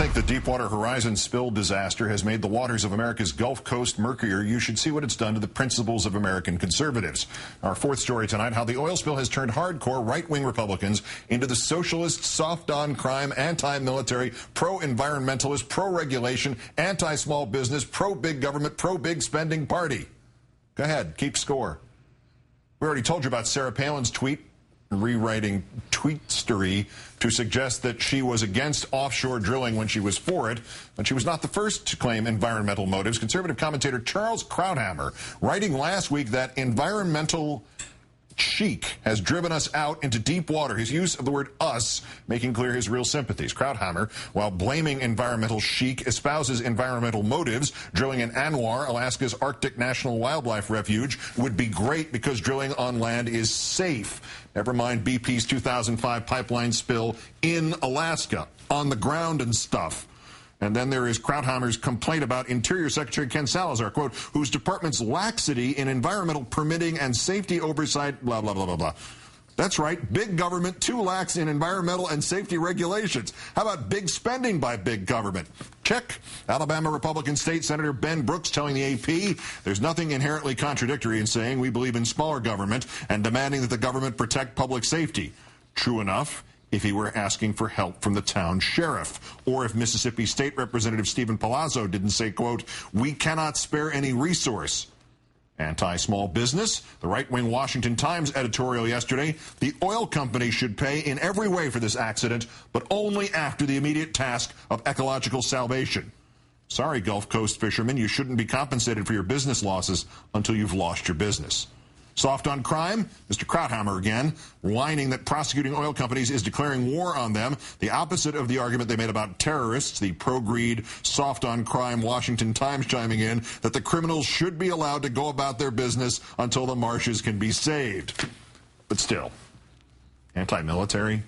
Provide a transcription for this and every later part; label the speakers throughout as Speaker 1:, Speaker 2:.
Speaker 1: think the Deepwater Horizon spill disaster has made the waters of America's Gulf Coast murkier, you should see what it's done to the principles of American conservatives. Our fourth story tonight, how the oil spill has turned hardcore right-wing Republicans into the socialist, soft-on-crime, anti-military, pro-environmentalist, pro-regulation, anti-small business, pro-big government, pro-big spending party. Go ahead, keep score. We already told you about Sarah Palin's tweet, rewriting tweetstery to suggest that she was against offshore drilling when she was for it, but she was not the first to claim environmental motives. Conservative commentator Charles Krauthammer writing last week that environmental chic has driven us out into deep water. His use of the word us making clear his real sympathies. Krauthammer, while blaming environmental chic, espouses environmental motives. Drilling in Anwar, Alaska's Arctic National Wildlife Refuge, would be great because drilling on land is safe. Never mind BP's 2005 pipeline spill in Alaska, on the ground and stuff. And then there is Krauthammer's complaint about Interior Secretary Ken Salazar, quote, whose department's laxity in environmental permitting and safety oversight, blah, blah, blah, blah, blah. That's right, big government too lax in environmental and safety regulations. How about big spending by big government? Check. Alabama Republican State Senator Ben Brooks telling the AP there's nothing inherently contradictory in saying we believe in smaller government and demanding that the government protect public safety. True enough, if he were asking for help from the town sheriff, or if Mississippi State Representative Stephen Palazzo didn't say, quote, we cannot spare any resource. Anti-small business. The right-wing Washington Times editorial yesterday, the oil company should pay in every way for this accident, but only after the immediate task of ecological salvation. Sorry, Gulf Coast fishermen, you shouldn't be compensated for your business losses until you've lost your business. Soft on crime, Mr. Krauthammer again, whining that prosecuting oil companies is declaring war on them, the opposite of the argument they made about terrorists, the pro-greed, soft on crime Washington Times chiming in that the criminals should be allowed to go about their business until the marshes can be saved. But still, anti-military,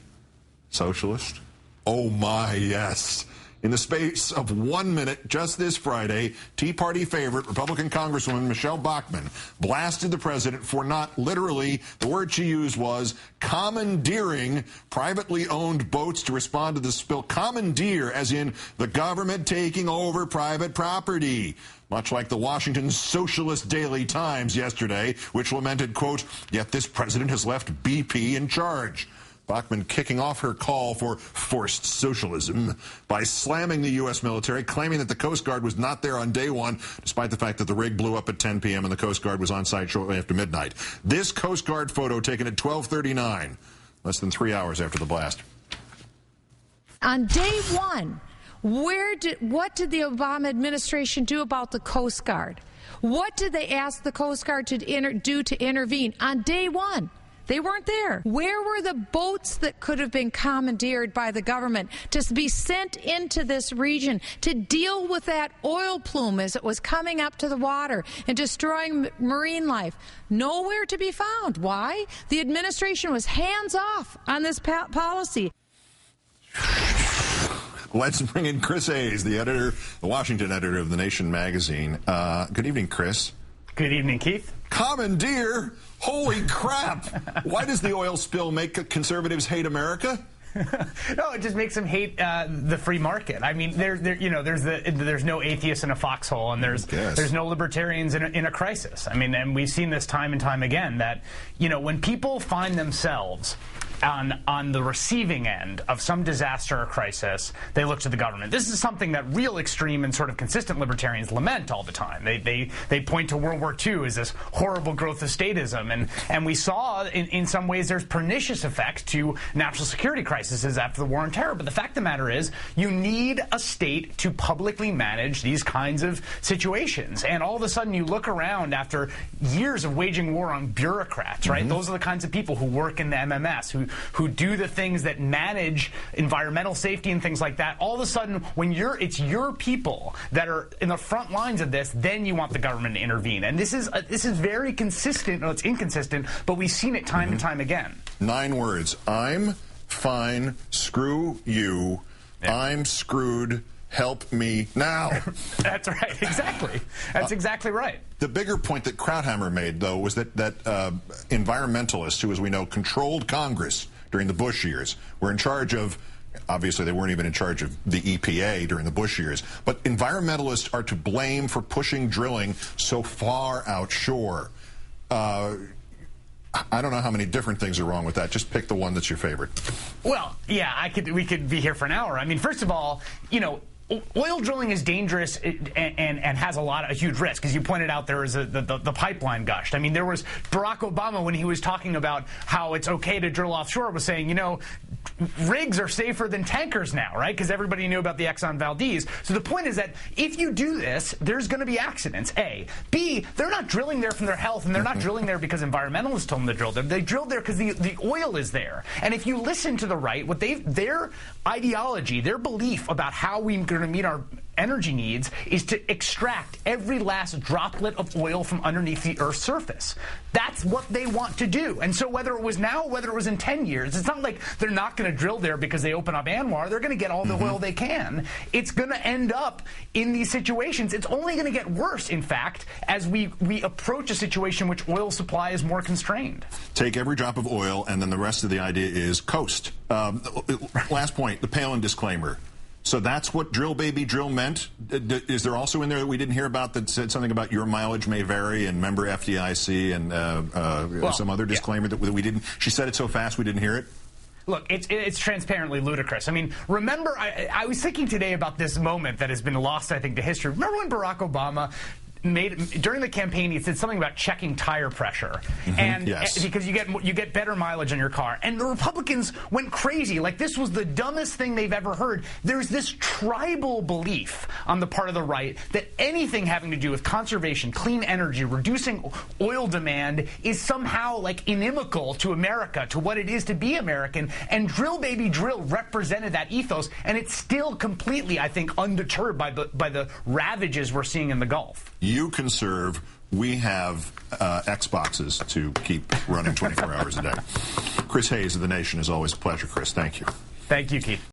Speaker 1: socialist, oh my, yes. In the space of 1 minute, just this Friday, Tea Party favorite Republican Congresswoman Michelle Bachmann blasted the president for not literally, the word she used was commandeering privately owned boats to respond to the spill. Commandeer, as in the government taking over private property. Much like the Washington Socialist Daily Times yesterday, which lamented, quote, yet this president has left BP in charge. Bachmann kicking off her call for forced socialism by slamming the U.S. military, claiming that the Coast Guard was not there on day one, despite the fact that the rig blew up at 10 p.m. and the Coast Guard was on site shortly after midnight. This Coast Guard photo taken at 12:39, less than 3 hours after the blast.
Speaker 2: On day one, what did the Obama administration do about the Coast Guard? What did they ask the Coast Guard to do to intervene on day one? They weren't there. Where were the boats that could have been commandeered by the government to be sent into this region to deal with that oil plume as it was coming up to the water and destroying marine life? Nowhere to be found. Why? The administration was hands off on this policy.
Speaker 1: Let's bring in Chris Hayes, the editor, the Washington editor of The Nation magazine. Good evening, Chris.
Speaker 3: Good evening, Keith.
Speaker 1: Commandeer? Holy crap! Why does the oil spill make conservatives hate America?
Speaker 3: No, it just makes them hate the free market. I mean, there's no atheists in a foxhole, and there's no libertarians in a crisis. I mean, and we've seen this time and time again that, you know, when people find themselves on the receiving end of some disaster or crisis, they look to the government. This is something that real extreme and sort of consistent libertarians lament all the time. They point to World War II as this horrible growth of statism, and we saw in some ways there's pernicious effects to national security crises after the war on terror. But the fact of the matter is, you need a state to publicly manage these kinds of situations. And all of a sudden, you look around after years of waging war on bureaucrats, right? Mm-hmm. Those are the kinds of people who work in the MMS, who do the things that manage environmental safety and things like that. All of a sudden, when it's your people that are in the front lines of this, then you want the government to intervene. And this is very consistent. No, it's inconsistent, but we've seen it time and time again. 9 words. I'm fine. Screw you. Yeah. I'm screwed. Help me now. That's right. Exactly. That's exactly right.
Speaker 1: The bigger point that Krauthammer made, though, was that environmentalists, who, as we know, controlled Congress during the Bush years, were in charge of Obviously, they weren't even in charge of the EPA during the Bush years. But environmentalists are to blame for pushing drilling so far outshore. I don't know how many different things are wrong with that. Just pick the one that's your favorite.
Speaker 3: Well, yeah, we could be here for an hour. I mean, first of all, you know, oil drilling is dangerous and has a huge risk. As you pointed out, there was the pipeline gushed. I mean, there was Barack Obama, when he was talking about how it's okay to drill offshore, was saying, you know, rigs are safer than tankers now, right? Because everybody knew about the Exxon Valdez. So the point is that if you do this, there's going to be accidents, A. B, they're not drilling there from their health, and they're not drilling there because environmentalists told them to drill there. They drilled there because the oil is there. And if you listen to the right, their ideology, their belief about how we're going to meet our energy needs is to extract every last droplet of oil from underneath the Earth's surface. That's what they want to do. And so whether it was now, whether it was in 10 years, it's not like they're not going to drill there because they open up ANWR. They're going to get all the oil they can. It's going to end up in these situations. It's only going to get worse, in fact, as we approach a situation in which oil supply is more constrained.
Speaker 1: Take every drop of oil, and then the rest of the idea is coast. Last point, the Palin disclaimer. So that's what drill, baby, drill meant? Is there also in there that we didn't hear about that said something about your mileage may vary and member FDIC and some other disclaimer that we didn't? She said it so fast we didn't hear it?
Speaker 3: Look, it's transparently ludicrous. I mean, remember, I was thinking today about this moment that has been lost, I think, to history. Remember when Barack Obama during the campaign, he said something about checking tire pressure, and
Speaker 1: yes,
Speaker 3: because you get better mileage on your car, and the Republicans went crazy. Like, this was the dumbest thing they've ever heard. There's this tribal belief on the part of the right that anything having to do with conservation, clean energy, reducing oil demand is somehow like inimical to America, to what it is to be American. And drill, baby, drill represented that ethos, and it's still completely, I think, undeterred by the ravages we're seeing in the Gulf.
Speaker 1: You conserve. We have Xboxes to keep running 24 hours a day. Chris Hayes of The Nation, is always a pleasure, Chris. Thank you.
Speaker 3: Thank you, Keith.